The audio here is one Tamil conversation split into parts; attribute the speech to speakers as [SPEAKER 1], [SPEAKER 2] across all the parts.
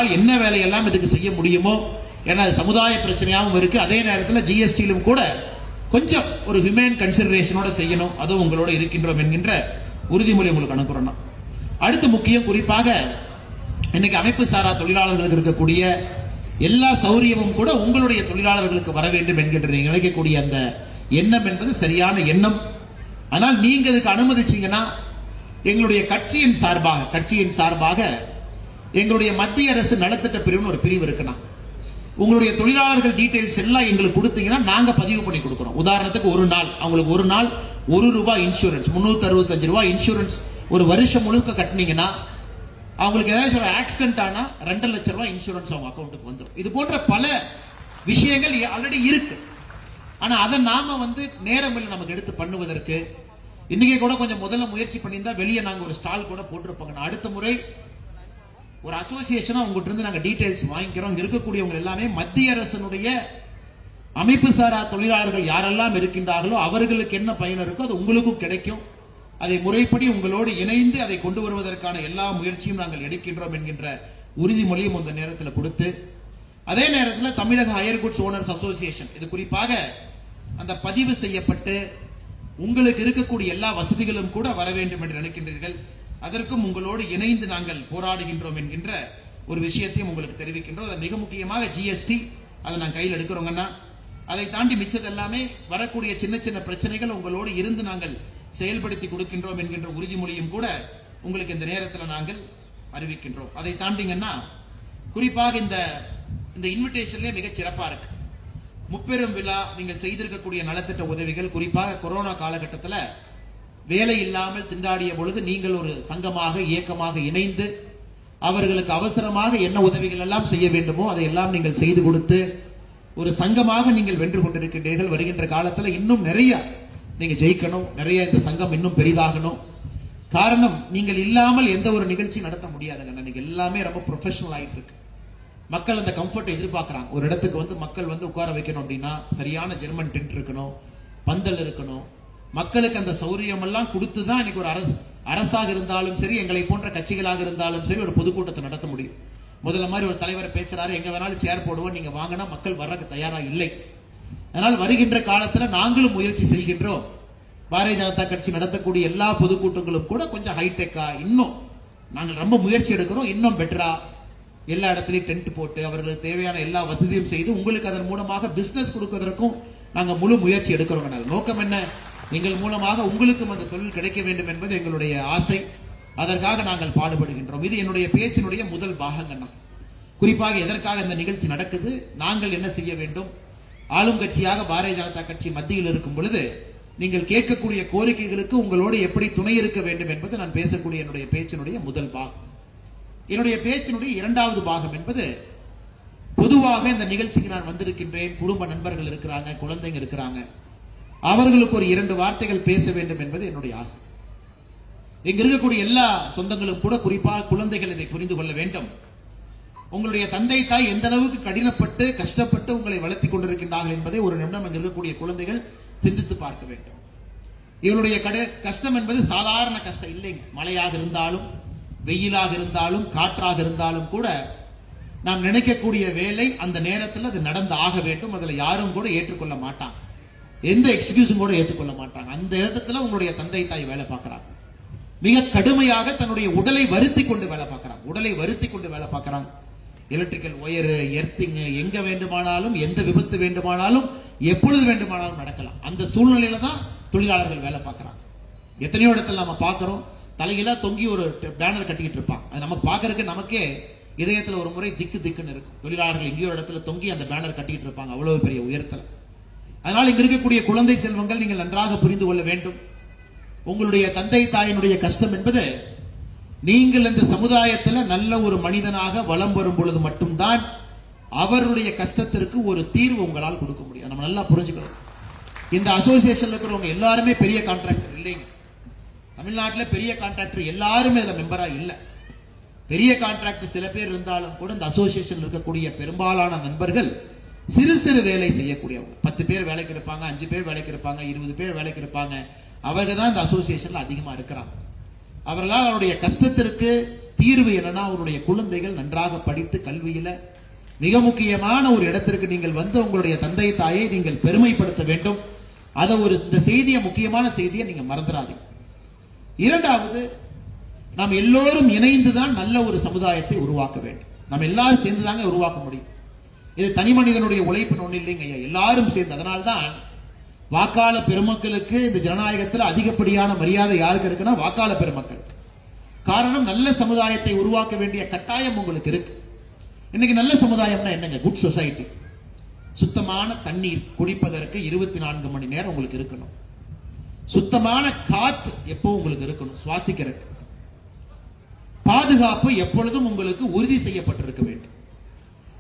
[SPEAKER 1] உங்களால் என்ன வேலையெல்லாம் இதுக்கு செய்ய முடியுமோ, ஏன்னா சமுதாய பிரச்சனையாகவும் இருக்கு, அதே நேரத்தில் ஜிஎஸ்டியிலும் கூட கொஞ்சம் ஒரு ஹியூமன் கன்சிடரேஷனோட செய்யணும், அதுவும் உங்களோட இருக்கின்றோம் என்கின்ற உறுதிமொழி உங்களுக்கு அனுப்புறோம். அடுத்து முக்கியம், குறிப்பாக இன்னைக்கு அமைப்பு சாரா தொழிலாளர்களுக்கு இருக்கக்கூடிய எல்லா சௌரியமும் கூட உங்களுடைய தொழிலாளர்களுக்கு வர வேண்டும் என்கின்ற நீங்க நினைக்கக்கூடிய அந்த எண்ணம் என்பது சரியான எண்ணம். ஆனால் நீங்க இதுக்கு அனுமதிச்சீங்கன்னா எங்களுடைய கட்சியின் சார்பாக எங்களுடைய மத்திய அரசு நலத்திட்ட பிரிவுன்னு ஒரு பிரிவு இருக்குன்னா, உங்களுடைய தொழிலாளர்கள் டீடைல்ஸ் எல்லாம் எங்களுக்கு கொடுத்தீங்கன்னா நாங்க பதிவு பண்ணி கொடுக்கிறோம். உதாரணத்துக்கு ஒரு நாள் அவங்களுக்கு ₹1 இன்சூரன்ஸ், 365 ரூபாய் இன்சூரன்ஸ் ஒரு வருஷம் முழுக்க கட்டினீங்கன்னா அவங்களுக்கு ஏதாச்சும் ஒரு ஆக்சிடென்ட் ஆனா 2 லட்சம் ரூபாய் இன்சூரன்ஸ் அவங்க அக்கௌண்ட்டுக்கு வந்துடும். இது போன்ற பல விஷயங்கள் ஆல்ரெடி இருக்கு. ஆனா அதை நாம நேரம் நமக்கு எடுத்து பண்ணுவதற்கு இன்னைக்கு கூட கொஞ்சம் முதல்ல முயற்சி பண்ணியிருந்தா வெளியே நாங்க ஒரு ஸ்டால் கூட போட்டிருப்பாங்க. அடுத்த முறை ஒரு அசோசியேஷனா உங்ககிட்ட இருந்து நாங்க டீடைல்ஸ் வாங்கிக்கிறோம். இங்க இருக்கக்கூடியவங்க எல்லாமே மத்திய அரசினுடைய அமைப்பு சாரா தொழிலாளர்கள் யாரெல்லாம் இருக்கின்றார்களோ அவர்களுக்கு என்ன பயன் இருக்கோ அது உங்களுக்கும் கிடைக்கும். அதை முறைப்படி உங்களோடு இணைந்து அதை கொண்டு வருவதற்கான எல்லா முயற்சியும் நாங்கள் எடுக்கின்றோம் என்கின்ற உறுதிமொழியும் இந்த நேரத்தில் கொடுத்து, அதே நேரத்தில் தமிழக ஹையர் குட்ஸ் ஓனர்ஸ் அசோசியேஷன் இது குறிப்பாக அந்த பதிவு செய்யப்பட்டு உங்களுக்கு இருக்கக்கூடிய எல்லா வசதிகளும் கூட வர வேண்டும் என்று நினைக்கின்றீர்கள். அதற்கும் உங்களோடு இணைந்து நாங்கள் போராடுகின்றோம் என்கின்ற ஒரு விஷயத்தையும் உங்களுக்கு தெரிவிக்கின்றோம். மிக முக்கியமாக ஜிஎஸ்டி அதை நாங்கள் கையில் எடுக்கிறோங்கன்னா, அதை தாண்டி மிச்சது எல்லாமே வரக்கூடிய சின்ன சின்ன பிரச்சனைகள் உங்களோடு இருந்து நாங்கள் செயல்படுத்தி கொடுக்கின்றோம் என்கின்ற உறுதிமொழியும் கூட உங்களுக்கு இந்த நேரத்தில் நாங்கள் அறிவிக்கின்றோம். அதை தாண்டிங்கன்னா குறிப்பாக இந்த இன்விடேஷன்லேயே மிகச் சிறப்பா இருக்கு. முப்பெரும் விழா நீங்கள் செய்திருக்கக்கூடிய நலத்திட்ட உதவிகள், குறிப்பாக கொரோனா காலகட்டத்தில் வேலை இல்லாமல் திண்டாடிய பொழுது நீங்கள் ஒரு சங்கமாக இயக்கமாக இணைந்து அவர்களுக்கு அவசரமாக என்ன உதவிகள் எல்லாம் செய்ய வேண்டுமோ அதையெல்லாம் நீங்கள் செய்து கொடுத்து ஒரு சங்கமாக நீங்கள் வென்று கொண்டிருக்கின்றீர்கள். வருகின்ற காலத்தில் இன்னும் நிறைய நீங்க ஜெயிக்கணும், நிறைய இந்த சங்கம் இன்னும் பெரிதாகணும். காரணம், நீங்கள் இல்லாமல் எந்த ஒரு நிகழ்ச்சி நடத்த முடியாதுங்க. இன்னைக்கு எல்லாமே ரொம்ப ப்ரொஃபஷனல் ஆயிட்டு இருக்கு. மக்கள் அந்த கம்ஃபர்ட் எதிர்பார்க்கிறாங்க. ஒரு இடத்துக்கு மக்கள் உட்கார வைக்கணும் அப்படின்னா சரியான ஜெர்மன் டென்ட் இருக்கணும், பந்தல் இருக்கணும். மக்களுக்கு அந்த சௌரியம் எல்லாம் கொடுத்துதான் இன்னைக்கு ஒரு அரசாக இருந்தாலும் சரி, எங்களை போன்ற கட்சிகளாக இருந்தாலும் சரி ஒரு பொதுக்கூட்டத்தை நடத்த முடியும். முதல்ல மாதிரி ஒரு தலைவர் பேசுறாரு, எங்க வேணாலும் சேர் போடுவோம், நீங்க வாங்கினா மக்கள் வர்றதுக்கு தயாரா இல்லை. அதனால் வருகின்ற காலத்தில் நாங்களும் முயற்சி செய்கின்றோம். பாரதிய ஜனதா கட்சி நடத்தக்கூடிய எல்லா பொதுக்கூட்டங்களும் கூட கொஞ்சம் ஹைடெக்கா இன்னும் நாங்கள் ரொம்ப முயற்சி எடுக்கிறோம். இன்னும் பெட்டரா எல்லா இடத்துலையும் டென்ட் போட்டு அவர்களுக்கு தேவையான எல்லா வசதியும் செய்து உங்களுக்கு அதன் மூலமாக பிசினஸ் கொடுப்பதற்கும் நாங்கள் முழு முயற்சி எடுக்கிறோம். நோக்கம் என்ன? எங்கள் மூலமாக உங்களுக்கும் அந்த தொழில் கிடைக்க வேண்டும் என்பது எங்களுடைய ஆசை. அதற்காக நாங்கள் பாடுபடுகின்றோம். இது என்னுடைய பேச்சினுடைய முதல் பாகங்கண்ணா. குறிப்பாக எதற்காக இந்த நிகழ்ச்சி நடக்குது, நாங்கள் என்ன செய்ய வேண்டும், ஆளும் கட்சியாக பாரதிய ஜனதா கட்சி மத்தியில் இருக்கும் பொழுது நீங்கள் கேட்கக்கூடிய கோரிக்கைகளுக்கு உங்களோடு எப்படி துணை இருக்க வேண்டும் என்பது நான் பேசக்கூடிய என்னுடைய பேச்சினுடைய முதல் பாகம். என்னுடைய பேச்சினுடைய இரண்டாவது பாகம் என்பது பொதுவாக இந்த நிகழ்ச்சிக்கு நான் வந்திருக்கின்றேன். குடும்ப நண்பர்கள் இருக்கிறாங்க, குழந்தைங்க இருக்கிறாங்க, அவர்களுக்கு ஒரு 2 வார்த்தைகள் பேச வேண்டும் என்பது என்னுடைய ஆசை. இங்க இருக்கக்கூடிய எல்லா சொந்தங்களும் கூட குறிப்பாக குழந்தைகள் இதை புரிந்து கொள்ள வேண்டும். உங்களுடைய தந்தை தாய் எந்த அளவுக்கு கடினப்பட்டு கஷ்டப்பட்டு உங்களை வளர்த்தி கொண்டிருக்கின்றார்கள் என்பதை ஒரு நிமிடம் அங்கு இருக்கக்கூடிய குழந்தைகள் சிந்தித்து பார்க்க வேண்டும். இவருடைய கஷ்டம் என்பது சாதாரண கஷ்டம் இல்லைங்க. மழையாக இருந்தாலும், வெயிலாக இருந்தாலும், காற்றாக இருந்தாலும் கூட நாம் நினைக்கக்கூடிய வேலை அந்த நேரத்தில் அது நடந்து ஆக வேண்டும். அதில் யாரும் கூட ஏற்றுக்கொள்ள மாட்டாங்க, எந்த எக்ஸ்கியூஸும் கூட ஏற்றுக்கொள்ள மாட்டாங்க. அந்த இடத்துல உங்களுடைய தந்தை தாய் வேலை பார்க்கிறாங்க, மிக கடுமையாக தன்னுடைய உடலை வருத்தி கொண்டு வேலை பார்க்கிறாங்க. எலக்ட்ரிக்கல் ஒயர், எர்த்திங், எங்க வேண்டுமானாலும் எந்த விபத்து வேண்டுமானாலும் எப்பொழுது வேண்டுமானாலும் நடக்கலாம். அந்த சூழ்நிலையில தான் தொழிலாளர்கள் வேலை பார்க்கிறாங்க. எத்தனையோ இடத்துல நம்ம பார்க்கிறோம், தலையில தொங்கி ஒரு பேனர் கட்டிக்கிட்டு இருப்பாங்க. அது நமக்கு பார்க்கறதுக்கு நமக்கே இதயத்துல ஒரு முறை திக்குன்னு இருக்கும். தொழிலாளர்கள் எங்கேயோ இடத்துல தொங்கி அந்த பேனர் கட்டிக்கிட்டு இருப்பாங்க, அவ்வளவு பெரிய உயரத்துல. அதனால் இங்க இருக்கக்கூடிய குழந்தை செல்வங்கள் நீங்கள் நன்றாக புரிந்து கொள்ள வேண்டும். உங்களுடைய தந்தை தாயினுடைய கஷ்டம் என்பது நீங்கள் இந்த சமுதாயத்தில் நல்ல ஒரு மனிதனாக வலம் வரும் பொழுது மட்டும்தான் அவருடைய கஷ்டத்திற்கு ஒரு தீர்வு உங்களால் கொடுக்க முடியும். நம்ம நல்லா புரிஞ்சுக்கணும். இந்த அசோசியேஷன்ல இருக்கிறவங்க எல்லாருமே பெரிய கான்ட்ராக்டர் இல்லைங்க. தமிழ்நாட்டில் பெரிய கான்ட்ராக்டர் எல்லாருமே அதுல மெம்பரா இல்ல. பெரிய கான்ட்ராக்டர் சில பேர் இருந்தாலும் கூட இந்த அசோசியேஷன் இருக்கக்கூடிய பெரும்பாலான நண்பர்கள் சிறு சிறு வேலை செய்யக்கூடியவங்க. 10 பேர் வேலைக்கு இருப்பாங்க, 5 பேர் வேலைக்கு இருப்பாங்க, 20 பேர் வேலைக்கு இருப்பாங்க. அவங்க தான் இந்த அசோசியேஷன்ல அதிகமா இருக்கிறாங்க. அவர்களால் அவருடைய கஷ்டத்திற்கு தீர்வு என்னன்னா அவருடைய குழந்தைகள் நன்றாக படித்து கல்வியில மிக முக்கியமான ஒரு இடத்திற்கு நீங்கள் வந்து உங்களுடைய தந்தை தாயை நீங்கள் பெருமைப்படுத்த வேண்டும். அதை இந்த செய்தியை, முக்கியமான செய்தியை நீங்க மறந்துடாதீங்க. இரண்டாவது, நாம் எல்லோரும் இணைந்துதான் நல்ல ஒரு சமுதாயத்தை உருவாக்க வேண்டும். நம்ம எல்லாரும் சேர்ந்துதாங்க உருவாக்க முடியும். இது தனி மனிதனுடைய உழைப்பு ஒண்ணு இல்லைங்க ஐயா, எல்லாரும் சேர்ந்து. அதனால்தான் வாக்காளர் பெருமக்களுக்கு இந்த ஜனநாயகத்தில் அதிகப்படியான மரியாதை யாருக்கு இருக்குன்னா வாக்காளர் பெருமக்கள். காரணம், நல்ல சமுதாயத்தை உருவாக்க வேண்டிய கட்டாயம் உங்களுக்கு இருக்கு. இன்னைக்கு நல்ல சமுதாயம்னா என்னங்க? Good society. சுத்தமான தண்ணீர் குடிப்பதற்கு 24 மணி நேரம் உங்களுக்கு இருக்கணும். சுத்தமான காற்று எப்போ உங்களுக்கு இருக்கணும் சுவாசிக்கிறதுக்கு. பாதுகாப்பு எப்பொழுதும் உங்களுக்கு உறுதி செய்யப்பட்டிருக்க வேண்டும்.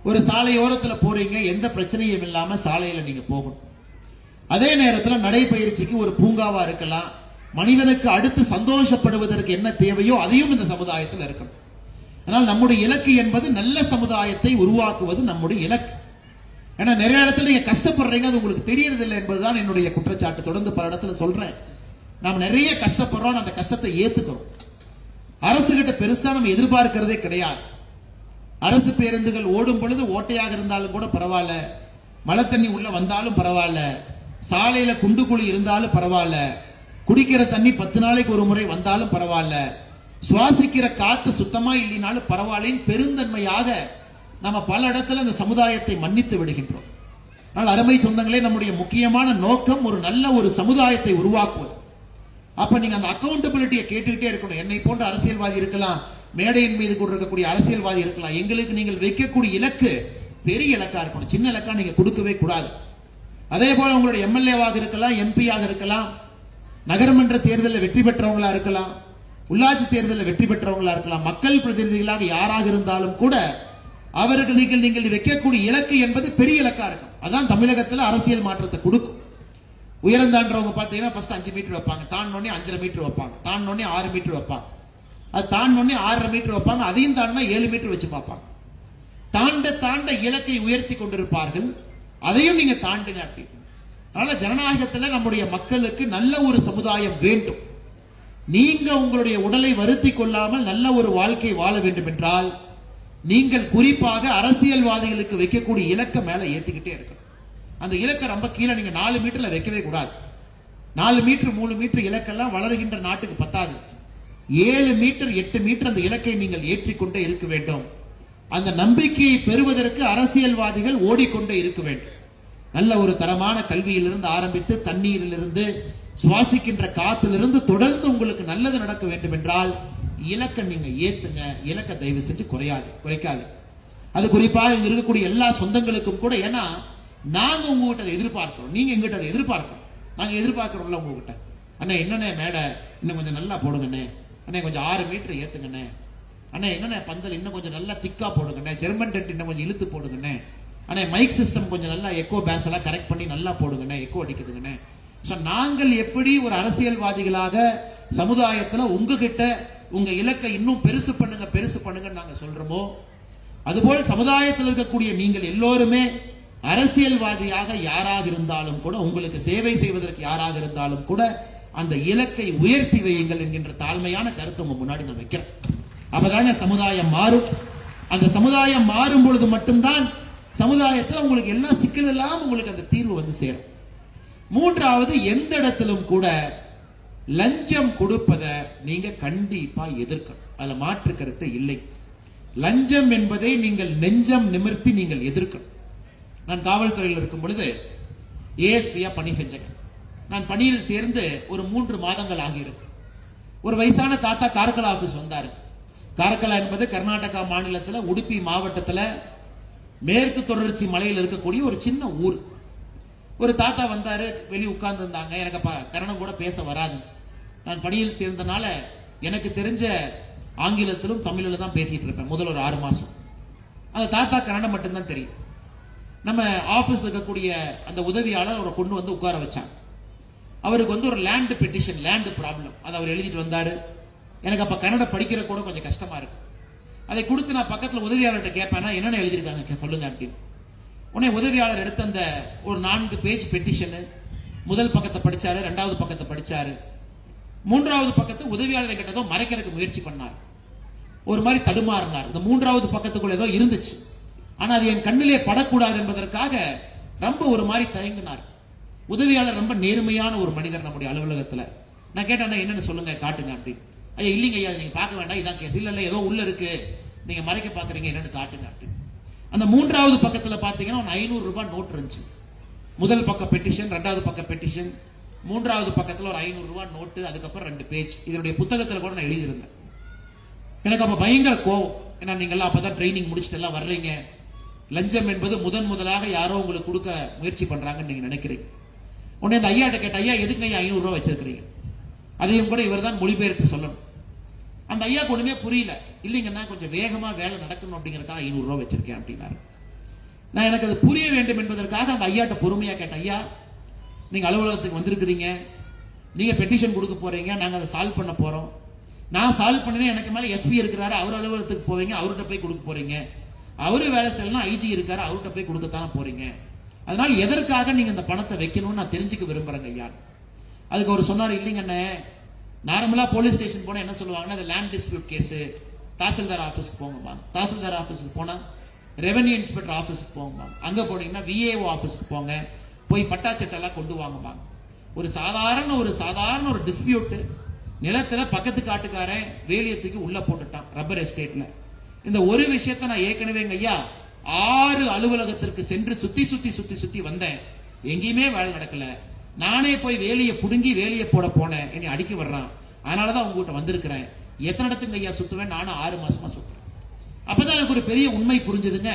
[SPEAKER 1] ஒரு சாலையோரத்தில் போறீங்க, எந்த பிரச்சனையும் இல்லாம சாலையில நீங்க போகணும். அதே நேரத்தில் நடைபயிற்சிக்கு ஒரு பூங்காவா இருக்கலாம். மனிதனுக்கு அடுத்து சந்தோஷப்படுவதற்கு என்ன தேவையோ அதையும் இந்த சமுதாயத்தில் இருக்கணும். ஆனால் நம்முடைய இலக்கு என்பது நல்ல சமுதாயத்தை உருவாக்குவது நம்முடைய இலக்கு. ஏன்னா நிறைய இடத்துல நீங்க கஷ்டப்படுறீங்க, அது உங்களுக்கு தெரியறதில்லை என்பதுதான் என்னுடைய குற்றச்சாட்டு. தொடர்ந்து பல இடத்துல சொல்றேன், நாம் நிறைய கஷ்டப்படுறோம், அந்த கஷ்டத்தை ஏத்துக்கிறோம். அரசு கிட்ட பெருசா நம்ம எதிர்பார்க்கிறதே கிடையாது. அரசு பேருந்துகள் ஓடும் பொழுது ஓட்டையாக இருந்தாலும் கூட பரவாயில்ல, மழை தண்ணி உள்ள வந்தாலும் பரவாயில்ல, சாலையில குண்டு குழி இருந்தாலும் பரவாயில்ல, குடிக்கிற தண்ணி 10 நாளைக்கு ஒரு முறை வந்தாலும் பரவாயில்ல, சுவாசிக்கிற காத்து சுத்தமா இல்லைனாலும் பரவாயில்லைன்னு பெருந்தன்மையாக நம்ம பல இடத்துல இந்த சமுதாயத்தை மன்னித்து விடுகின்றோம். ஆனால் அருமை சொந்தங்களே, நம்முடைய முக்கியமான நோக்கம் ஒரு நல்ல ஒரு சமுதாயத்தை உருவாக்குவது. அப்ப நீங்க அந்த அக்கௌண்டபிலிட்டியை கேட்டுக்கிட்டே இருக்கணும். என்னை போன்ற அரசியல்வாதி இருக்கலாம், மேடையின் மீது கூட இருக்கக்கூடிய அரசியல்வாதி இருக்கலாம். எங்களுக்கு நீங்கள் வைக்கக்கூடிய இலக்கு பெரிய இலக்கா இருக்கணும், சின்ன இலக்கா நீங்க கொடுக்கவே கூடாது. அதே போல உங்களுடைய எம்எல்ஏவாக இருக்கலாம், எம்பியாக இருக்கலாம், நகரமன்ற தேர்தலில் வெற்றி பெற்றவங்களா இருக்கலாம், உள்ளாட்சி தேர்தலில் வெற்றி பெற்றவங்களா இருக்கலாம், மக்கள் பிரதிநிதிகளாக யாராக இருந்தாலும் கூட அவர்கள் நீங்கள் வைக்கக்கூடிய இலக்கு என்பது பெரிய இலக்கா இருக்கும். அதான் தமிழகத்தில் அரசியல் மாற்றத்தை கொடுக்கும். உயரம் தாண்டவங்க பாத்தீங்கன்னா ஃபர்ஸ்ட் 5 மீட்டர் வைப்பாங்க, தாண்டோன்னே 5.5 மீட்டர் வைப்பாங்க, தாண்டோன்னே 6 மீட்டர் வைப்பாங்க, அது தாண்டோன்னே 6.5 மீட்டர் வைப்பாங்க, அதையும் தாண்டினா 7 மீட்டர் வச்சு பார்ப்பாங்க. தாண்ட தாண்ட இலக்கை உயர்த்தி கொண்டிருப்பார்கள். அதையும் நீங்க தாண்டுங்க அப்படி. அதனால ஜனநாயகத்தில் நம்முடைய மக்களுக்கு நல்ல ஒரு சமுதாயம் வேண்டும். நீங்க உங்களுடைய உடலை வருத்தி கொள்ளாமல் நல்ல ஒரு வாழ்க்கை வாழ வேண்டும் என்றால் நீங்கள் குறிப்பாக அரசியல்வாதிகளுக்கு வைக்கக்கூடிய இலக்க மேல ஏத்திக்கிட்டே இருக்கணும். அந்த இலக்க ரொம்ப கீழே நீங்க 4 மீட்டர்ல வைக்கவே கூடாது. 4 மீட்டர் 3 மீட்டர் இலக்கெல்லாம் வளருகின்ற நாட்டுக்கு பத்தாது. 7 மீட்டர் 8 மீட்டர் அந்த இலக்கை நீங்கள் ஏற்றிக்கொண்டே இருக்க வேண்டும். அந்த நம்பிக்கையை பெறுவதற்கு அரசியல்வாதிகள் ஓடிக்கொண்டே இருக்க வேண்டும். நல்ல ஒரு தரமான கல்வியிலிருந்து ஆரம்பித்து தண்ணீரிலிருந்து சுவாசிக்கின்ற காத்திலிருந்து தொடர்ந்து உங்களுக்கு நல்லது நடக்க வேண்டும் என்றால் இலக்க நீங்க ஏத்துங்க. இலக்க தயவு செஞ்சு குறைக்காது. அது குறிப்பாக இங்க இருக்கக்கூடிய எல்லா சொந்தங்களுக்கும் கூட. ஏன்னா நாங்க உங்ககிட்ட அதை எதிர்பார்க்கிறோம், நீங்க எங்கிட்ட அதை எதிர்பார்க்கிறோம். நாங்க எதிர்பார்க்கிறோம்ல உங்ககிட்ட, அண்ணே என்னண்ணே மேடை இன்னும் கொஞ்சம் நல்லா போடுங்கண்ணே, அண்ணே கொஞ்சம் 6 மீட்டர் ஏத்துங்கண்ணே, அண்ணே என்னண்ணே பந்தல் இன்னும் கொஞ்சம் நல்லா திக்கா போடுங்கண்ணே, ஜெர்மன் டென்ட் இன்னும் கொஞ்சம் இழுத்து போடுங்கண்ணே, அண்ணே மைக் சிஸ்டம் கொஞ்சம் நல்லா எக்கோ பேஸ் எல்லாம் கரெக்ட் பண்ணி நல்லா போடுங்கண்ணே, எக்கோ அடிக்குதுங்கண்ணே. நாங்கள் எப்படி ஒரு அரசியல்வாதிகளாக சமுதாயத்துல உங்ககிட்ட உங்க இலக்கை இன்னும் பெருசு பண்ணுங்க நாங்க சொல்றோமோ, அதுபோல் சமுதாயத்தில் இருக்கக்கூடிய நீங்கள் எல்லோருமே அரசியல்வாதியாக யாராக இருந்தாலும் கூட, உங்களுக்கு சேவை செய்வதற்கு யாராக இருந்தாலும் கூட அந்த இலக்கை உயர்த்தி வையுங்கள் என்கின்ற தாழ்மையான கருத்தை உங்க முன்னாடி நான் வைக்கிறேன். அப்பதாங்க சமுதாயம் மாறும். அந்த சமுதாயம் மாறும் பொழுது மட்டும்தான் சமுதாயத்தில் உங்களுக்கு எல்லா சிக்கல் எல்லாம் உங்களுக்கு அந்த தீர்வு வந்து சேரும். மூன்றாவது, எந்த இடத்திலும் கூட லஞ்சம் கொடுப்பதை நீங்க கண்டிப்பா எதிர்க்கணும். அதுல மாற்று கருத்து இல்லை. லஞ்சம் என்பதை நீங்கள் நெஞ்சம் நிமிர்த்தி நீங்கள் எதிர்க்கணும். நான் காவல்துறையில் இருக்கும் பொழுது ஏஎஸ்பியா பணி செஞ்சேன். நான் பணியில் சேர்ந்து ஒரு 3 மாதங்கள் ஆகியிருக்கு. ஒரு வயசான தாத்தா கார்கலா ஆபீஸ் வந்தாரு. கார்கலா என்பது கர்நாடகா மாநிலத்தில் உடுப்பி மாவட்டத்தில் மேற்கு தொடர்ச்சி மலையில் இருக்கக்கூடிய ஒரு சின்ன ஊர். ஒரு தாத்தா வந்தாரு, வெளியே உட்கார்ந்து இருந்தாங்க. எனக்கு கன்னடம் கூட பேச வராது. நான் பணியில் சேர்ந்தனால எனக்கு தெரிஞ்ச ஆங்கிலத்திலும் தமிழில் தான் பேசிட்டு இருப்பேன் முதல் ஒரு 6 மாசம். அந்த தாத்தா கன்னடம் மட்டும்தான் தெரியும். நம்ம ஆபீஸ் இருக்கக்கூடிய அந்த உதவியாளர் அவரை கொண்டு வந்து உட்கார வச்சாங்க. அவருக்கு வந்து ஒரு லேண்ட் பெட்டிஷன், லேண்ட் ப்ராப்ளம், அதை அவர் எழுதிட்டு வந்தாரு. எனக்கு அப்ப கன்னடம் படிக்கிற கூட கொஞ்சம் கஷ்டமா இருக்கு. அதை கொடுத்து நான் பக்கத்துல உதவியாளர்கிட்ட கேட்பேன், என்னென்ன எழுதியிருக்காங்க சொல்லுங்க அப்படின்னு. உடனே உதவியாளர் எடுத்த அந்த ஒரு 4 பேஜ் பெட்டிஷன் முதல் பக்கத்தை படிச்சாரு, 2வது பக்கத்தை படிச்சாரு. மூன்றாவது பக்கத்து உதவியாளர் கிட்ட ஏதோ மறைக்கிறதுக்கு முயற்சி பண்ணார், ஒரு மாதிரி தடுமாறினார். இந்த மூன்றாவது பக்கத்துக்குள்ள ஏதோ இருந்துச்சு, ஆனா அது என் கண்ணிலே படக்கூடாது என்பதற்காக ரொம்ப ஒரு மாதிரி தயங்கினார். உதவியாளர் ரொம்ப நேர்மையான ஒரு மனிதர் நம்முடைய அலுவலகத்துல. நான் கேட்டேன், என்னன்னு சொல்லுங்க, காட்டுங்க அப்படின்னு. ஐயா இல்லைங்க ஐயா, நீங்க பார்க்க வேண்டாம், இதான் கேஸ். இல்ல ஏதோ உள்ள இருக்கு, நீங்க மறைக்க பாக்குறீங்க, என்னன்னு காட்டுங்க அப்படின்னு. அந்த மூன்றாவது பக்கத்துல பாத்தீங்கன்னா 500 ரூபாய் நோட் இருந்துச்சு. முதல் பக்க பெட்டிஷன், இரண்டாவது பக்க பெட்டிஷன், மூன்றாவது பக்கத்துல ஒரு 500 ரூபாய் நோட்டு, அதுக்கப்புறம் 2 பேஜ். இதனுடைய புத்தகத்துல கூட நான் எழுதியிருந்தேன். எனக்கு அப்ப பயங்கர கோவம். ஏன்னா நீங்க எல்லாம் அப்பதான் ட்ரைனிங் முடிச்சுட்டு எல்லாம் வர்றீங்க, லஞ்சம் என்பது முதலாக யாரோ உங்களுக்கு கொடுக்க முயற்சி பண்றாங்கன்னு நீங்க நினைக்கிறீங்க. உடனே அந்த ஐயாட்ட கேட்ட, ஐயா எதுக்கு ஐயா 500 ரூபாய் வச்சிருக்கிறீங்க? அதையும் கூட இவர் தான் மொழிபெயர்த்து சொல்லணும். அந்த ஐயாக்கு ஒண்ணுமே புரியல. இல்லைங்கன்னா கொஞ்சம் வேகமா வேலை நடக்கணும் அப்படிங்கறதுக்காக 500 ரூபாய் வச்சிருக்கேன் அப்படின்னாரு. நான் எனக்கு அது புரிய வேண்டும் என்பதற்காக அந்த ஐயாட்ட பொறுமையா கேட்டேன், ஐயா நீங்க அலுவலகத்துக்கு வந்திருக்கிறீங்க, நீங்க பெட்டிஷன் கொடுக்க போறீங்க, நாங்க அதை சால்வ் பண்ண போறோம். நான் சால்வ் பண்ணேன், எனக்கு மேல எஸ்பி இருக்கிறாரு, அவர் அலுவலகத்துக்கு போவீங்க, அவர்கிட்ட போய் கொடுக்க போறீங்க. அவரு வேலை செய்யலாம், ஐஜி இருக்காரு, அவர்கிட்ட போய் கொடுக்கத்தானே போறீங்க. அதனால எதற்காக நீங்க இந்த பணத்தை வைக்கணும்னு நான் தெரிஞ்சுக்க விரும்புறேங்க ஐயா. அதுக்கு அவர் சொன்னார், இல்லைங்கண்ணே, நார்மலா போலீஸ் ஸ்டேஷன் போனா என்ன சொல்லுவாங்கன்னா, லேண்ட் டிஸ்பியூட் கேஸ் தாசில்தார் ஆபீஸ்க்கு போங்கப்பா. தாசில்தார் ஆபீஸ்க்கு போனா ரெவன்யூ இன்ஸ்பெக்டர் ஆபீஸ்க்கு போங்கப்பா. அங்க போனீங்கன்னா விஏஓ ஆபீஸ்க்கு போங்க, போய் பட்டாச்சட்டெல்லாம் கொண்டு வாங்கப்பா. ஒரு சாதாரண ஒரு டிஸ்பியூட், நிலத்துல பக்கத்து காட்டுக்காரன் வேலியத்துக்கு உள்ள போட்டுட்டான் ரப்பர் எஸ்டேட்ல. இந்த ஒரு விஷயத்த நான் ஏற்கனவே ஐயா 6 அலுவலகத்திற்கு சென்று சுத்தி வந்தேன், எங்கேயுமே வேலை நடக்கல. நானே போய் வேலையை புடுங்கி வேலையை போட போனேன், என்னை அடிக்க வர்றான். அதனாலதான் உங்ககிட்ட வந்திருக்கிறேன். எத்தனை இடத்துக்கு ஐயா சுத்துவேன்? நானும் 6 மாசமா சுத்துறேன். அப்பதான் எனக்கு ஒரு பெரிய உண்மை புரிஞ்சதுங்க.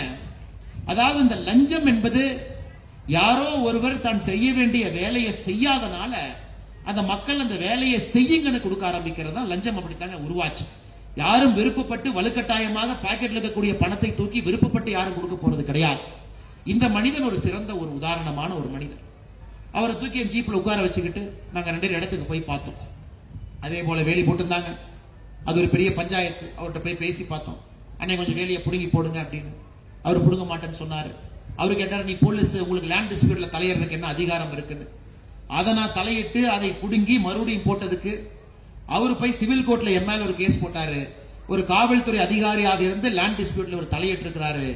[SPEAKER 1] அதாவது இந்த லஞ்சம் என்பது யாரோ ஒருவர் தான் செய்ய வேண்டிய வேலையை செய்யாதனால அந்த மக்கள் அந்த வேலையை செய்யுங்கன்னு கொடுக்க ஆரம்பிக்கிறது தான் லஞ்சம். அப்படித்தாங்க உருவாச்சு. யாரும் விருப்பப்பட்டு வலுக்கட்டாயமாக பாக்கெட்ல இருக்கக்கூடிய பணத்தை தூக்கி விருப்பப்பட்டு யாரும் கொடுக்க போறது கிடையாது. இந்த மனிதன் ஒரு சிறந்த ஒரு உதாரணமான ஒரு மனிதன். அவரை தூக்கி என் ஜீப்ல உட்கார வச்சுக்கிட்டு நாங்க 2 இடத்துக்கு போய் பார்த்தோம். அதே போல வேலி போட்டிருந்தாங்க, அது ஒரு பெரிய பஞ்சாயத்து. அவர்கிட்ட போய் பேசி பார்த்தோம், அன்னை கொஞ்சம் வேலையை புடுங்கி போடுங்க அப்படின்னு. அவர் புடுங்க மாட்டேன்னு சொன்னாரு. அவரு கேட்டாரு, நீ போலீஸ், உங்களுக்கு லேண்ட் டிஸ்பியூட்ல தலையிறதுக்கு என்ன அதிகாரம் இருக்குன்னு. அதை நான் தலையிட்டு அதை புடுங்கி மறுபடியும் போட்டதுக்கு அவரு போய் சிவில் கோர்ட்ல என் மேல ஒரு கேஸ் போட்டாரு. ஒரு காவல்துறை அதிகாரியாக இருந்து லேண்ட் டிஸ்பியூட்ல ஒரு தலையிட்டு இருக்கிறாரு.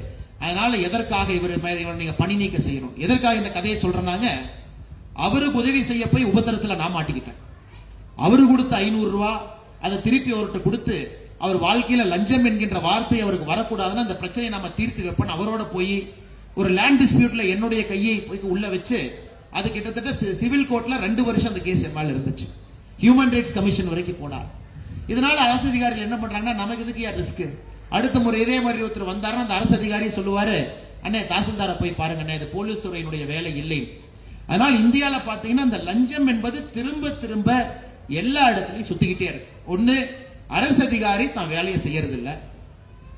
[SPEAKER 1] அதனால எதற்காக இவர் நீங்க பணி நீக்க செய்யணும்? எதற்காக இந்த கதையை சொல்றாங்க? அவருக்கு உதவி செய்ய போய் உபத்திரத்துல நான் மாட்டிக்கிட்டேன். அவரு கொடுத்த 500 ரூபாய் அதை திருப்பி அவர்கிட்ட கொடுத்து, அவர் வாழ்க்கையில லஞ்சம் என்கின்ற வார்த்தை அவருக்கு வரக்கூடாதுன்னா அந்த பிரச்சனையை நம்ம தீர்த்து வைப்போம். அவரோட போய் ஒரு லேண்ட் டிஸ்பியூட்ல என்னுடைய கையை உள்ள வச்சு, அது கிட்டத்தட்ட சிவில் கோர்ட்ல 2 வருஷம் அந்த கேஸ் மேல இருந்துச்சு. ஹியூமன் ரைட்ஸ் கமிஷன் வரைக்கும் போனார். இதனால அரசு அதிகாரிகள் என்ன பண்றாங்கன்னா, நமக்கு இதுக்கு ரிஸ்க். அடுத்த முறை இதே மாதிரி ஒருத்தர் வந்தாருன்னா அந்த அரசு அதிகாரி சொல்லுவாரு, அண்ணே தாசில்தாரை போய் பாருங்க, இது போலீஸ் துறையினுடைய வேலை இல்லை. அதனால இந்தியால பாத்தீங்கன்னா இந்த லஞ்சம் என்பது திரும்ப திரும்ப எல்லா இடத்துலயும் சுத்திக்கிட்டே இருக்கு. ஒண்ணு, அரசு அதிகாரி தான் வேலையை செய்யறது இல்ல,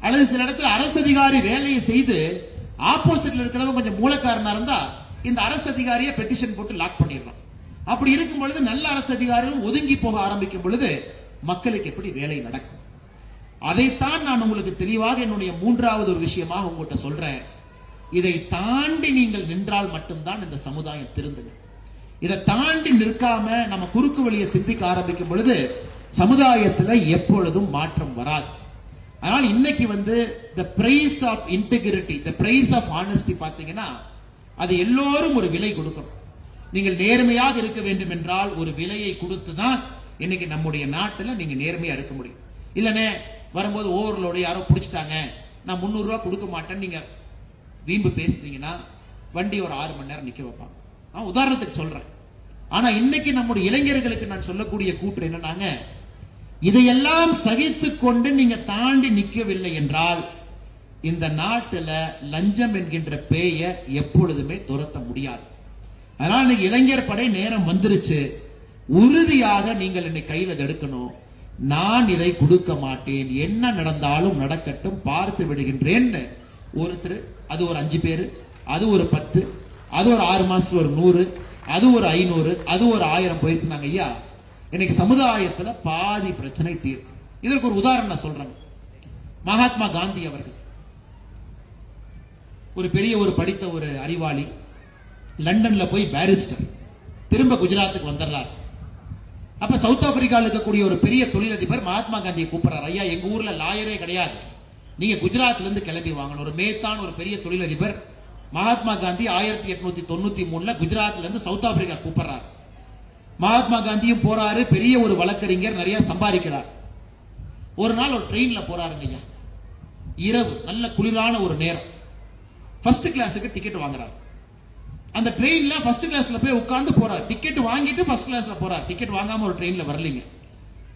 [SPEAKER 1] அல்லது சில இடத்துல அரசு அதிகாரி வேலையை செய்து ஆப்போசிட்ல இருக்கிறவங்க கொஞ்சம் மூலக்காரனா இருந்தா இந்த அரசு அதிகாரியை பெட்டிஷன் போட்டு லாக் பண்ணிடுறோம். அப்படி இருக்கும் பொழுது நல்ல அரசு அதிகாரிகள் ஒதுங்கி போக ஆரம்பிக்கும் பொழுது மக்களுக்கு எப்படி வேலை நடக்கும்? அதைத்தான் நான் உங்களுக்கு தெளிவாக என்னுடைய 3வது ஒரு விஷயமாக உங்கள்கிட்ட சொல்றேன். இதை தாண்டி நீங்கள் நின்றால் மட்டும்தான் இந்த சமுதாயம் திருந்துங்க. இதை தாண்டி நிற்காம நம்ம குறுக்கு வழியை சிந்திக்க ஆரம்பிக்கும் பொழுது சமுதாயத்துல எப்பொழுதும் மாற்றம் வராது. அதனால இன்னைக்கு the price of integrity, the price of honesty பாத்தீங்கன்னா அது எல்லோரும் ஒரு விலை கொடுக்கணும். நீங்கள் நேர்மையாக இருக்க வேண்டும் என்றால் ஒரு விலையை கொடுத்துதான் இன்னைக்கு நம்முடைய நாட்டுல நீங்க நேர்மையா இருக்க முடியும். இல்லனே வரும்போது ஓவர்லோடு யாரோ பிடிச்சிட்டாங்க, நான் 300 ரூபாய் கொடுக்க மாட்டேன்னு நீங்க வீம்பு பேசுறீங்கன்னா வண்டி ஒரு 6 மணி நேரம் நிக்க வைப்பாங்க. நான் உதாரணத்துக்கு சொல்றேன். ஆனா இன்னைக்கு நம்முடைய இளைஞர்களுக்கு நான் சொல்லக்கூடிய கூற்று என்னன்னாங்க, இதையெல்லாம் சகித்துக் கொண்டு நீங்க தாண்டி நிற்கவில்லை என்றால் இந்த நாட்டுல லஞ்சம் என்கின்ற பேய எப்பொழுதுமே துரத்த முடியாது. அதனால இன்னைக்கு இளைஞர் படை நேரம் வந்துருச்சு. உறுதியாக நீங்கள் என்னை கையில எடுக்கணும். நான் இதை கொடுக்க மாட்டேன், என்ன நடந்தாலும் நடக்கட்டும், பார்த்து விடுகின்றேன். ஒருத்தர், அது ஒரு 5 பேரு, அது ஒரு 10, அது ஒரு 6 மாசம் ஒரு 100, அது ஒரு 500, அது ஒரு 1000 போயிடுச்சுனாங்க ஐயா. இன்னைக்கு சமுதாயத்துல பாதி பிரச்சனை தீர்வு. இதற்கு ஒரு உதாரணம் நான் சொல்றேன். மகாத்மா காந்தி அவர்கள் ஒரு பெரிய ஒரு படித்த ஒரு அறிவாளி, லண்டன்ல போய் பாரிஸ்டர், திரும்ப குஜராத்துக்கு வந்துடுறார். அப்ப சவுத் ஆப்பிரிக்காவில் இருக்கக்கூடிய ஒரு பெரிய தொழிலதிபர் மகாத்மா காந்தியை கூப்பிடுறாரு. ஐயா, எங்க ஊர்ல லாயரே கிடையாது, நீங்க குஜராத்ல இருந்து கிளம்பி வாங்கணும். ஒரு மேத்தான் ஒரு பெரிய தொழிலதிபர் மகாத்மா காந்தி 1893 குஜராத்ல இருந்து சவுத் ஆப்பிரிக்கா கூப்பிடுறார். மகாத்மா காந்தியும் போறாரு, பெரிய ஒரு வழக்கறிஞர், நிறைய சம்பாதிக்கிறார். ஒரு நாள் ஒரு ட்ரெயின்ல போறாருங்க ஐயா, இரவு, நல்ல குளிரான ஒரு நேரம். ஃபர்ஸ்ட் கிளாஸுக்கு டிக்கெட் வாங்குறாரு. அந்த ட்ரெயின்ல ஃபர்ஸ்ட் கிளாஸ்ல போய் உட்கார்ந்து போறாரு. டிக்கெட் வாங்கிட்டு ஃபர்ஸ்ட் கிளாஸ்ல போறாரு. டிக்கெட் வாங்காம ஒரு ட்ரெயின்ல வரலீங்க.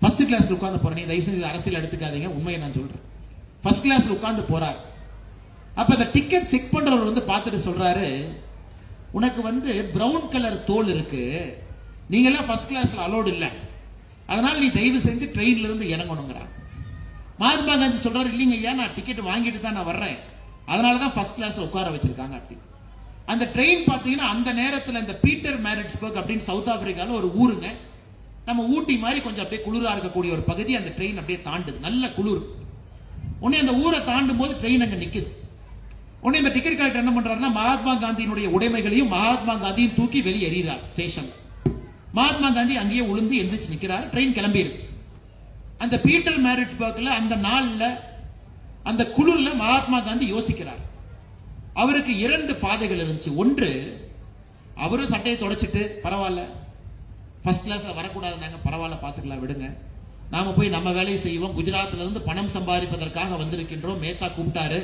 [SPEAKER 1] ஃபர்ஸ்ட் கிளாஸ்ல உட்கார்ந்து போறேன். தயவு செஞ்சு அரசியல் எடுத்துக்காதீங்க, உண்மையை நான் சொல்றேன். ஃபர்ஸ்ட் கிளாஸ்ல உட்கார்ந்து போறாரு. அப்ப இந்த டிக்கெட் செக் பண்றவர் வந்து பார்த்துட்டு சொல்றாரு, உனக்கு வந்து பிரவுன் கலர் தோல் இருக்கு, நீங்க எல்லாம் ஃபர்ஸ்ட் கிளாஸ்ல அலோடு இல்ல, அதனால நீ தயவு செஞ்சு ட்ரெயின்ல இருந்து இறங்கணுங்கிறார். மகாத்மா காந்தி சொல்றாரு, இல்லைங்க ஐயா, நான் டிக்கெட் வாங்கிட்டு தான் நான் வர்றேன், அதனாலதான் ஃபர்ஸ்ட் கிளாஸ்ல உட்கார வச்சிருக்காங்க அப்படி. அந்த ட்ரெயின் பாத்தீங்கன்னா அந்த நேரத்தில் இந்த பீட்டர் மேரிட்ஸ்பர்க் அப்படின்னு சவுத் ஆப்பிரிக்கால ஒரு ஊருங்க, நம்ம ஊட்டி மாதிரி கொஞ்சம் அப்படியே குளிரா இருக்கக்கூடிய ஒரு பகுதி. அந்த ட்ரெயின் அப்படியே தாண்டுது, நல்ல குளிர். உடனே அந்த ஊரை தாண்டும் போது ட்ரெயின் அங்க நிக்குது. உடனே இந்த டிக்கெட் கலெக்டர் என்ன பண்றாருன்னா, மகாத்மா காந்தியினுடைய உடைமைகளையும் மகாத்மா காந்தியும் தூக்கி வெளியே எறிகிறார் ஸ்டேஷன். மகாத்மா காந்தி அங்கேயே உளுந்து எந்திரிச்சு நிக்கிறார். ட்ரெயின் கிளம்பியிருக்கு. அந்த பீட்டர் மேரிட்ஸ்பர்க்ல அந்த நாள்ல அந்த குளிர்ல மகாத்மா காந்தி யோசிக்கிறார். அவருக்கு 2 பாதைகள் இருந்துச்சு. ஒன்று, அவரு சட்டையை தொடச்சிட்டு, பரவாயில்ல ஃபர்ஸ்ட் கிளாஸ்ல வரக்கூடாதுனாங்க, பரவாயில்ல பாத்துக்கலாம் விடுங்க, நாம போய் நம்ம வேலையை செய்வோம், குஜராத்ல இருந்து பணம் சம்பாதிப்பதற்காக வந்திருக்கின்றோம், மேத்தா கூப்பிட்டாரு,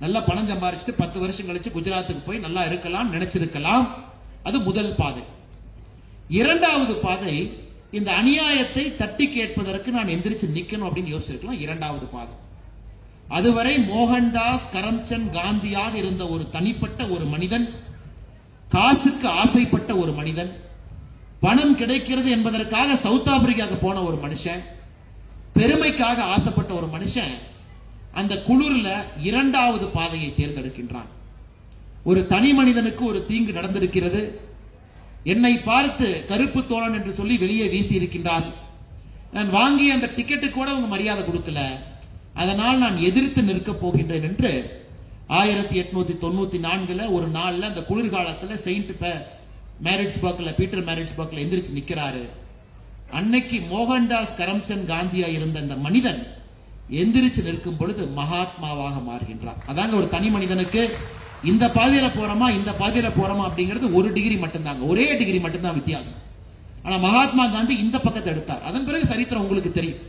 [SPEAKER 1] நல்லா பணம் சம்பாதிச்சுட்டு 10 வருஷம் கழிச்சு குஜராத்துக்கு போய் நல்லா இருக்கலாம் நினைச்சிருக்கலாம். அது முதல் பாதை. இரண்டாவது பாதை, இந்த அநியாயத்தை தட்டி கேட்பதற்கு நான் எந்திரிச்சு நிக்கணும் அப்படின்னு யோசிச்சிருக்கலாம். இரண்டாவது பாதை. அதுவரை மோகன்தாஸ் கரம்சந்த் காந்தியாக இருந்த ஒரு தனிப்பட்ட ஒரு மனிதன், காசுக்கு ஆசைப்பட்ட ஒரு மனிதன், பணம் கிடைக்கிறது என்பதற்காக சவுத் ஆப்பிரிக்காவுக்கு போன ஒரு மனுஷன், பெருமைக்காக ஆசைப்பட்ட ஒரு மனுஷன், அந்த குளிர்ல இரண்டாவது பாதையை தேர்ந்தெடுக்கின்றான். ஒரு தனி மனிதனுக்கு ஒரு தீங்கு நடந்திருக்கிறது, என்னை பார்த்து கருப்பு தோழன் என்று சொல்லி வெளியே வீசி இருக்கின்றார், நான் வாங்கிய அந்த டிக்கெட்டு கூட அவங்க மரியாதை கொடுக்கல, அதனால் நான் எதிர்த்து நிற்க போகின்றேன் என்று 1894 ஒரு நாள்ல அந்த குளிர்காலத்தில் செயின்ட் மேரிட்ஸ்பர்க்ல, பீட்டர் மேரிட்ஸ்பர்க்ல எந்திரிச்சு நிக்கிறாரு. அன்னைக்கு மோகன்தாஸ் கரம்சந்த் காந்தியா இருந்த அந்த மனிதன் எந்திரிச்சு நிற்கும் பொழுது மகாத்மாவாக மாறுகின்றார். அதாங்க ஒரு தனி மனிதனுக்கு இந்த பாதையில போறோமா இந்த பாதையில போறோமா அப்படிங்கிறது 1 டிகிரி மட்டும்தாங்க, ஒரே டிகிரி மட்டும்தான் வித்தியாசம். ஆனா மகாத்மா காந்தி இந்த பக்கத்தை எடுத்தார். அதன் பிறகு சரித்திரம் உங்களுக்கு தெரியும்.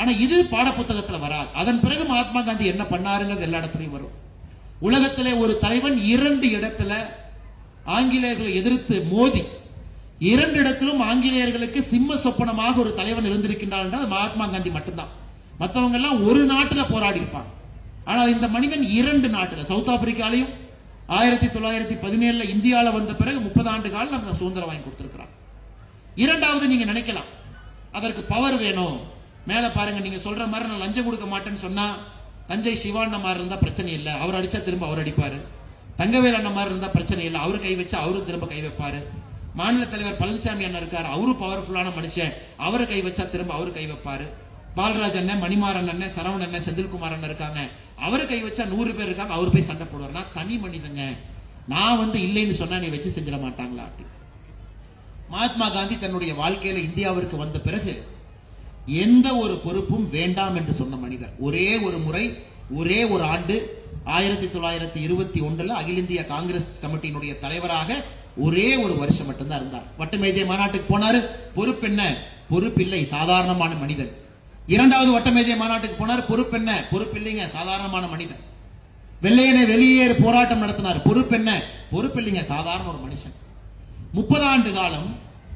[SPEAKER 1] ஆனா இது பாட புத்தகத்துல வராது. அதன் பிறகு மகாத்மா காந்தி என்ன பண்ணாருங்கிறது எல்லா இடத்துலையும் வரும். உலகத்திலே ஒரு தலைவன் 2 இடத்துல ஆங்கிலேயர்களை எதிர்த்து மோதி 2 இடத்திலும் ஆங்கிலேயர்களுக்கு சிம்ம சொப்பனமாக ஒரு தலைவன் இருந்திருக்கின்றார் என்றால் மகாத்மா காந்தி மட்டும்தான். மற்றவங்க எல்லாம் ஒரு நாட்டுல போராடி இருப்பாங்க. ஆனால் இந்த மனிதன் 2 நாட்டுல, சவுத் ஆப்பிரிக்காலையும் 1917 இந்தியாவில் வந்த பிறகு 30 ஆண்டு காலம் நம்ம சுதந்திரம் வாங்கி கொடுத்திருக்கிறார். இரண்டாவது, நீங்க நினைக்கலாம் அதற்கு பவர் வேணும், மேல பாருங்க, நீங்க சொல்ற மாதிரி நான் லஞ்சம் கொடுக்க மாட்டேன்னு சொன்னா தஞ்சை சிவாண்ண மாதிரி இருந்தா பிரச்சனை இல்லை, அவர் அடிச்சா திரும்ப அவர் அடிப்பாரு. தங்கவேல் அண்ணன் மாதிரி இருந்தா பிரச்சனை இல்லை, அவரு கை வச்சா அவரு திரும்ப கை வைப்பாரு. மாநில தலைவர் பழனிசாமி அண்ணன் இருக்காரு, அவரு பவர்ஃபுல்லான மனுஷன், அவரு கை வச்சா திரும்ப அவரு கை வைப்பாரு. பால்ராஜ் அண்ணன், மணிமாறன் அண்ணன், சரவணன் அண்ணன், செந்தில்குமார் அண்ணன் இருக்காங்க, அவரு கை வச்சா 100 பேர் இருக்காங்க, அவரு போய் சண்டை போடுவார். நான் தனி மனிதங்க, நான் வந்து இல்லைன்னு சொன்னா நீ வச்சு செஞ்சிட மாட்டாங்களா? மகாத்மா காந்தி தன்னுடைய வாழ்க்கையில இந்தியாவிற்கு வந்த பிறகு எந்த ஒரு பொறுப்பும் வேண்டாம் என்று சொன்ன மனிதர். ஒரே ஒரு முறை, ஒரே ஒரு ஆண்டு 1921 அகில இந்திய காங்கிரஸ் கமிட்டியினுடைய தலைவராக ஒரே ஒரு வருஷம் மட்டும்தான் இருந்தார். வட்டமேஜை மாநாட்டுக்கு போனாரு, பொறுப்பு என்ன? பொறுப்பில்லை, சாதாரணமான மனிதன். இரண்டாவது வட்டமேஜை மாநாட்டுக்கு போனார், பொறுப்பு என்ன? பொறுப்பு இல்லைங்க, சாதாரணமான மனிதன். வெள்ளையனை வெளியேறு போராட்டம் நடத்தினார், பொறுப்பு என்ன? பொறுப்பு இல்லைங்க, சாதாரண ஒரு மனுஷன். 30 ஆண்டு காலம்,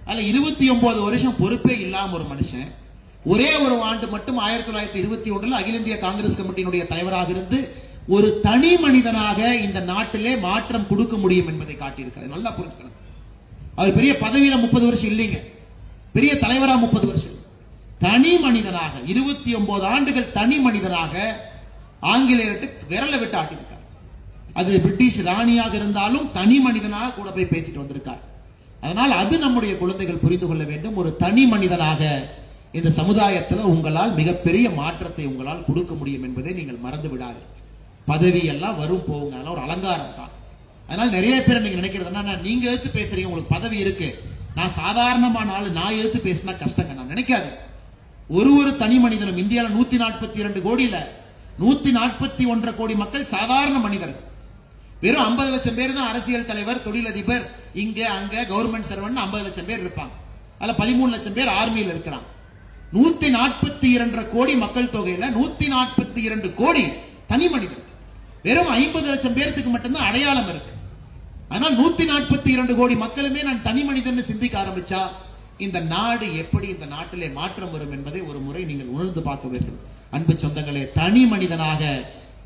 [SPEAKER 1] அல்ல 29 வருஷம் பொறுப்பே இல்லாம ஒரு மனுஷன் ஒரே ஒரு ஆண்டு மட்டும் 1921 அகில இந்திய காங்கிரஸ் கமிட்டியினுடைய தலைவராக இருந்து ஒரு தனி மனிதனாக இந்த நாட்டிலே மாற்றம் கொடுக்க முடியும் என்பதை காட்டியிருக்கிறார். நல்லா புரிஞ்சுக்கணும். அவர் பெரிய பதவியில 30 வருஷம் இல்லைங்க, பெரிய தலைவரா 30 வருஷம். தனி மனிதனாக 29 ஆண்டுகள் தனி மனிதனாக ஆங்கிலேயர்கிட்ட விரல விட்டு ஆட்டியிருக்கார். அது பிரிட்டிஷ் ராணியாக இருந்தாலும் தனி மனிதனாக கூட போய் பேசிட்டு வந்திருக்கார். அதனால் அது நம்முடைய குழந்தைகள் புரிந்து கொள்ள வேண்டும். ஒரு தனி மனிதனாக இந்த சமுதாயத்தில் உங்களால் மிகப்பெரிய மாற்றத்தை உங்களால் கொடுக்க முடியும் என்பதை நீங்கள் மறந்து விடாது. பதவி எல்லாம் வரும் போங்க, அதெல்லாம் ஒரு அலங்காரம் தான். அதனால நிறைய பேர் நீங்க நினைக்கிறது என்ன, நீங்க எடுத்து பேசுறீங்க, உங்களுக்கு பதவி இருக்கு, நான் சாதாரணமான ஆளு, நான் எடுத்து பேசினா கஷ்டங்க. நான் நினைக்காது ஒரு தனி மனிதனும் இந்தியாவில் 142 கோடியில 141 கோடி மக்கள் சாதாரண மனிதர்கள். வெறும் 50 லட்சம் பேர் தான் அரசியல் தலைவர், தொழிலதிபர், இங்க அங்க கவர்மெண்ட் சர்வன்ட் 50 லட்சம் பேர் இருப்பாங்க. அதுல 13 லட்சம் பேர் ஆர்மியில் இருக்கிறாங்க. 142 கோடி மக்கள் தொகையில 142 கோடி தனி மனிதன். வெறும் 50 லட்சம் பேருக்கு மட்டும்தான் அடையாளம் இருக்கு. ஆனால் 142 கோடி மக்களுமே நான் தனி மனிதன் சிந்திக்க ஆரம்பிச்சா இந்த நாடு எப்படி, இந்த நாட்டிலே மாற்றம் வரும் என்பதை ஒரு முறை நீங்கள் உணர்ந்து பார்க்க வேண்டும். அன்பு சொந்தங்களே, தனி மனிதனாக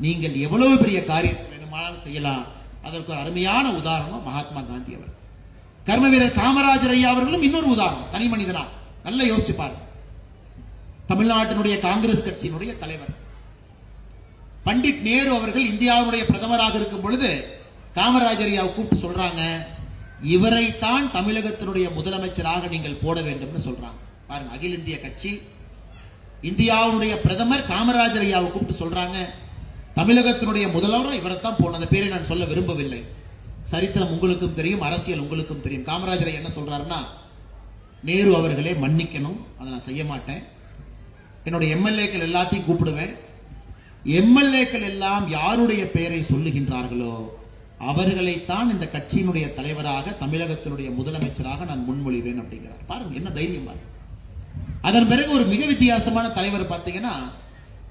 [SPEAKER 1] நீங்கள் எவ்வளவு பெரிய காரியத்தை வேணுமானாலும் செய்யலாம். அதற்கு ஒரு அருமையான உதாரணம் மகாத்மா காந்தி அவர். கர்ம வீரர் காமராஜர் ஐயா அவர்களும் இன்னொரு உதாரணம், தனி மனிதனா. நல்லா யோசிச்சு பாருங்க. தமிழ்நாட்டினுடைய காங்கிரஸ் கட்சியினுடைய தலைவர் பண்டிட் நேரு அவர்கள் இந்தியாவுடைய பிரதமராக இருக்கும் பொழுது காமராஜர் ஐயாவை கூப்பிட்டு சொல்றாங்க, இவரைத்தான் தமிழகத்தினுடைய முதலமைச்சராக நீங்கள் போட வேண்டும் சொல்றாங்க. பாருங்க, அகில இந்திய கட்சி, இந்தியாவுடைய பிரதமர் காமராஜர் ஐயாவை கூப்பிட்டு சொல்றாங்க, தமிழகத்தினுடைய முதல்வர் இவரைத்தான் போன. அந்த பேரை நான் சொல்ல விரும்பவில்லை. சரித்திரம் உங்களுக்கும் தெரியும், அரசியல் உங்களுக்கும் தெரியும். காமராஜர் என்ன சொல்றாருன்னா, நேரு அவர்களே மன்னிக்கணும், அதை நான் செய்ய மாட்டேன். என்னுடைய எம்எல்ஏக்கள் எல்லாத்தையும் கூப்பிடுவேன். எம்எல்ஏக்கள் எல்லாம் யாருடைய பெயரை சொல்லுகின்றார்களோ அவர்களைத்தான் இந்த கட்சியினுடைய தலைவராக, தமிழகத்தினுடைய முதலமைச்சராக நான் முன்மொழிவேன் அப்படிங்கிறார். பாருங்க என்ன தைரியம் பாருங்க. அதன் பிறகு ஒரு மிக வித்தியாசமான தலைவர் பார்த்தீங்கன்னா,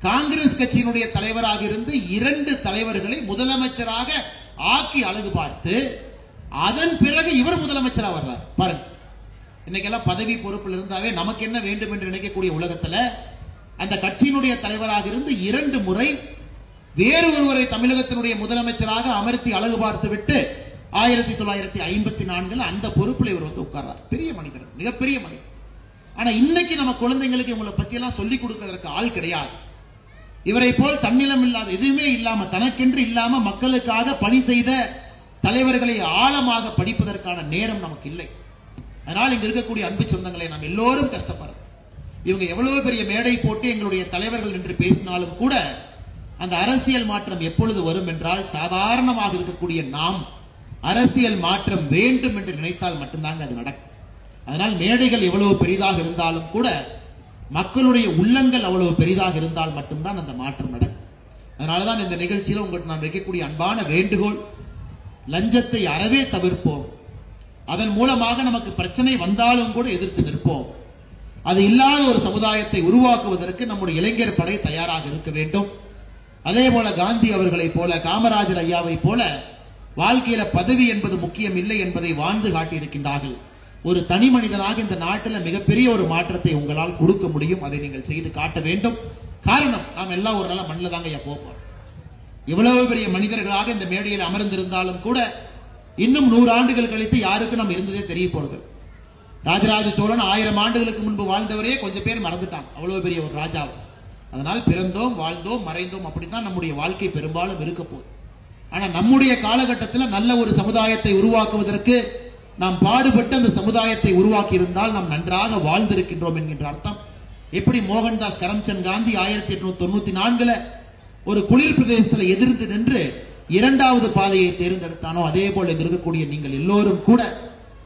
[SPEAKER 1] காங்கிரஸ் கட்சியினுடைய தலைவராக இருந்து 2 தலைவர்களை முதலமைச்சராக ஆக்கி அழகு பார்த்து அதன் பிறகு இவர் முதலமைச்சராக வர்றார். பாருங்க, இன்னைக்கெல்லாம் பதவி பொறுப்பில் இருந்தாவே நமக்கு என்ன வேண்டும் என்று நினைக்கக்கூடிய உலகத்துல அந்த கட்சியினுடைய தலைவராக இருந்து 2 முறை வேறு ஒருவரை தமிழகத்தினுடைய முதலமைச்சராக அமர்த்தி அழகு பார்த்து விட்டு 1954 அந்த பொறுப்பில் இவர் வந்து உட்கார்றார். பெரிய மனிதர், மிகப்பெரிய மனிதர். ஆனா இன்னைக்கு நம்ம குழந்தைங்களுக்கு இவங்களை பத்தி எல்லாம் சொல்லிக் கொடுக்கிறதுக்கு ஆள் கிடையாது. இவரை போல் தன்னிலம் இல்லாத, எதுவுமே இல்லாம, தனக்கென்று இல்லாம மக்களுக்காக பணி செய்த தலைவர்களை ஆழமாக படிப்பதற்கான நேரம் நமக்கு இல்லை. அதனால் இங்க இருக்கக்கூடிய அன்பு சொந்தங்களை நாம் எல்லோரும் கஷ்டப்படுறோம். இவங்க எவ்வளவு பெரிய மேடை போட்டு எங்களுடைய தலைவர்கள் என்று பேசினாலும் கூட அந்த அரசியல் மாற்றம் எப்பொழுது வரும் என்றால், சாதாரணமாக இருக்கக்கூடிய நாம் அரசியல் மாற்றம் வேண்டும் என்று நினைத்தால் மட்டும்தாங்க அது நடக்கும். அதனால் மேடைகள் எவ்வளவு பெரிதாக இருந்தாலும் கூட மக்களுடைய உள்ளங்கள் அவ்வளவு பெரிதாக இருந்தால் மட்டும்தான் அந்த மாற்றம் நடக்கும். அதனாலதான் இந்த நிகழ்ச்சியில் உங்களுக்கு நான் வைக்கக்கூடிய அன்பான வேண்டுகோள், லஞ்சத்தை அறவே தவிர்ப்போம். அதன் மூலமாக நமக்கு பிரச்சனை வந்தாலும் கூட எதிர்த்து நிற்போம். அது இல்லாத ஒரு சமுதாயத்தை உருவாக்குவதற்கு நம்முடைய இளைஞர் படை தயாராக இருக்க வேண்டும். அதே போல காந்தி அவர்களை போல, காமராஜர் ஐயாவை போல வாழ்க்கையில பதவி என்பது முக்கியம் இல்லை என்பதை வாழ்ந்து காட்டியிருக்கின்றார்கள். ஒரு தனி மனிதனாக இந்த நாட்டில் மிகப்பெரிய ஒரு மாற்றத்தை உங்களால் கொடுக்க முடியும். அதை நீங்கள் செய்து காட்ட வேண்டும். காரணம், நாம் எல்லாம் ஒரு நாள் மண்ணில் தாங்க போப்போம். இவ்வளவு பெரிய மனிதர்களாக இந்த மேடையில் அமர்ந்திருந்தாலும் கூட இன்னும் 100 ஆண்டுகள் கழித்து யாருக்கு நாம் இருந்ததே தெரிய போறது. ராஜராஜ சோழன் 1000 ஆண்டுகளுக்கு முன்பு வாழ்ந்தவரே கொஞ்சம் பேர் மறந்துட்டான், அவ்வளவு பெரிய ஒரு ராஜா. அதனால் பிறந்தோம், வாழ்ந்தோம், மறைந்தோம், அப்படித்தான் நம்முடைய வாழ்க்கை பெரும்பாலும் இருக்க போகுது. ஆனா நம்முடைய காலகட்டத்தில் நல்ல ஒரு சமுதாயத்தை உருவாக்குவதற்கு நாம் பாடுபட்டு அந்த சமுதாயத்தை உருவாக்கி இருந்தால் நாம் நன்றாக வாழ்ந்திருக்கின்றோம் என்கின்ற அர்த்தம். எப்படி மோகன்தாஸ் கரம்சந்த் காந்தி 1894 ஒரு குளிர் பிரதேசத்தில் எதிர்த்து நின்று 2வது பாதையை தேர்ந்தெடுத்தானோ, அதே போல இருக்கக்கூடிய நீங்கள் எல்லோரும் கூட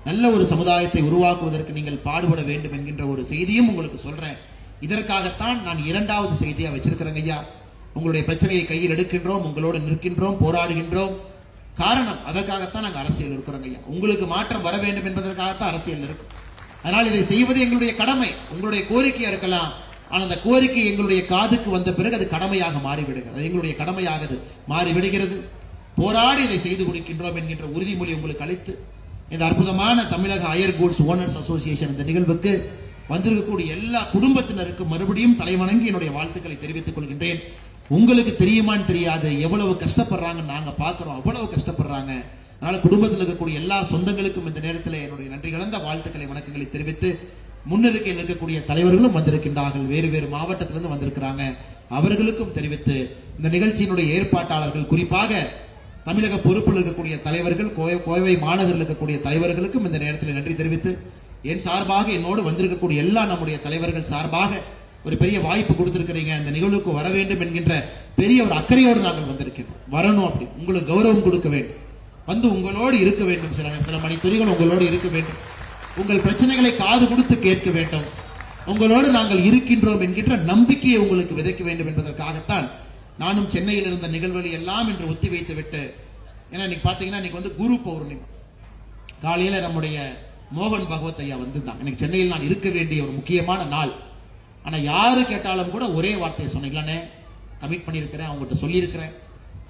[SPEAKER 1] நல்ல ஒரு சமுதாயத்தை உருவாக்குவதற்கு நீங்கள் பாடுபட வேண்டும் என்கின்ற ஒரு செய்தியும் உங்களுக்கு சொல்றேன். இதற்காகத்தான் நான் 2வது செய்தியா வச்சிருக்கிறேங்க ஐயா. உங்களுடைய பிரச்சனையை கையில் எடுக்கின்றோம், உங்களோடு நிற்கின்றோம், போராடுகின்றோம். காரணம், அதற்காகத்தான் நாங்கள் அரசியல் இருக்கிறோங்க ஐயா. உங்களுக்கு மாற்றம் வர வேண்டும் என்பதற்காகத்தான் அரசியல் இருக்கும். அதனால் இதை செய்வது எங்களுடைய கடமை. உங்களுடைய கோரிக்கையா இருக்கலாம், ஆனால் அந்த கோரிக்கை எங்களுடைய காதுக்கு வந்த பிறகு அது கடமையாக மாறிவிடுகிறது. எங்களுடைய கடமையாக அது மாறிவிடுகிறது. போராடி இதை செய்து கொடுக்கின்றோம் என்கின்ற உறுதிமொழி உங்களுக்கு அளித்து இந்த அற்புதமான தமிழக அயர் கூட்ஸ் ஓனர்ஸ் அசோசியேஷன் இந்த நிகழ்வுக்கு வந்திருக்கக்கூடிய எல்லா குடும்பத்தினருக்கும் மறுபடியும் தலைவணங்கி என்னுடைய வாழ்த்துக்களை தெரிவித்துக் கொள்கின்றேன். உங்களுக்கு தெரியுமான்னு தெரியாது, எவ்வளவு கஷ்டப்படுறாங்க நாங்க பாக்குறோம், அவ்வளவு கஷ்டப்படுறாங்க. அதனால குடும்பத்தில் இருக்கக்கூடிய எல்லா சொந்தங்களுக்கும் இந்த நேரத்தில் என்னுடைய நன்றி கலந்த வாழ்த்துக்களை, வணக்கங்களை தெரிவித்து, முன்னிருக்கையில் இருக்கக்கூடிய தலைவர்களும் வந்திருக்கின்றார்கள், வேறு வேறு மாவட்டத்திலிருந்து வந்திருக்கிறாங்க, அவர்களுக்கும் தெரிவித்து, இந்த நிகழ்ச்சியினுடைய ஏற்பாட்டாளர்கள், குறிப்பாக தமிழக பொறுப்பில் இருக்கக்கூடிய தலைவர்கள், கோவை மாநகரில் இருக்கக்கூடிய தலைவர்களுக்கும் இந்த நேரத்தில் நன்றி தெரிவித்து, என் சார்பாக என்னோடு வந்திருக்கக்கூடிய எல்லா நம்முடைய தலைவர்கள் சார்பாக ஒரு பெரிய வாய்ப்பு கொடுத்திருக்கிறீங்க. இந்த நிகழ்வுக்கு வர வேண்டும் என்கின்ற பெரிய ஒரு அக்கறையோடு நாங்கள் வந்திருக்கிறோம். வரணும், அப்படி உங்களுக்கு கௌரவம் கொடுக்க வேண்டும், வந்து உங்களோடு இருக்க வேண்டும், சில மணி துளிகள் உங்களோடு இருக்க வேண்டும். உங்கள் பிரச்சனைகளை காது கொடுத்து கேட்க வேண்டும், உங்களோடு நாங்கள் இருக்கின்றோம் என்கின்ற நம்பிக்கையை உங்களுக்கு விதைக்க வேண்டும் என்பதற்காகத்தான் நானும் சென்னையில் இருந்த நிகழ்வுகளை எல்லாம் இன்று ஒத்திவைத்து விட்டு, ஏன்னா இன்னைக்கு பாத்தீங்கன்னா இன்னைக்கு வந்து குரு பௌர்ணமி, காலையில நம்முடைய மோகன் பகவத் ஐயா வந்துதான். எனக்கு சென்னையில் நான் இருக்க வேண்டிய ஒரு முக்கியமான நாள். ஆனா யாரு கேட்டாலும் கூட ஒரே வார்த்தையை சொன்னீங்களானே, கமிட் பண்ணியிருக்கிறேன், அவங்ககிட்ட சொல்லியிருக்கிறேன்,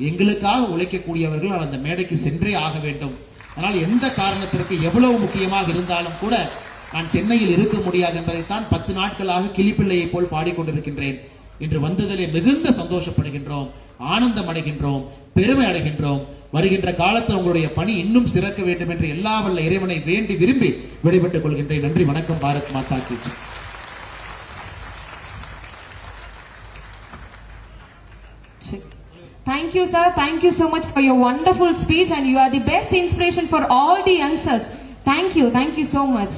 [SPEAKER 1] எங்களுக்காக உழைக்கக்கூடியவர்கள் அந்த மேடைக்கு சென்றே ஆக வேண்டும். ஆனால் எந்த காரணத்திற்கு எவ்வளவு முக்கியமாக இருந்தாலும் கூட நான் சென்னையில் இருக்க முடியாது என்பதைத்தான் 10 நாட்களாக கிளிப்பிள்ளையை போல் பாடிக்கொண்டிருக்கின்றேன். இன்று வந்ததிலே மிகுந்த சந்தோஷப்படுகின்றோம், ஆனந்தம் அடைகின்றோம், பெருமை அடைகின்றோம். வருகின்ற காலத்தில் உங்களுடைய பணி இன்னும் சிறக்க வேண்டும் என்று எல்லா வல்ல இறைவனை வேண்டி விரும்பி விடைபெற்றுக் கொள்கின்றேன். நன்றி, வணக்கம். பாரத் மாதா கி Jai.
[SPEAKER 2] Thank you, sir. Thank you so much for your wonderful speech, and you are the best inspiration for all the youngsters. Thank you so much.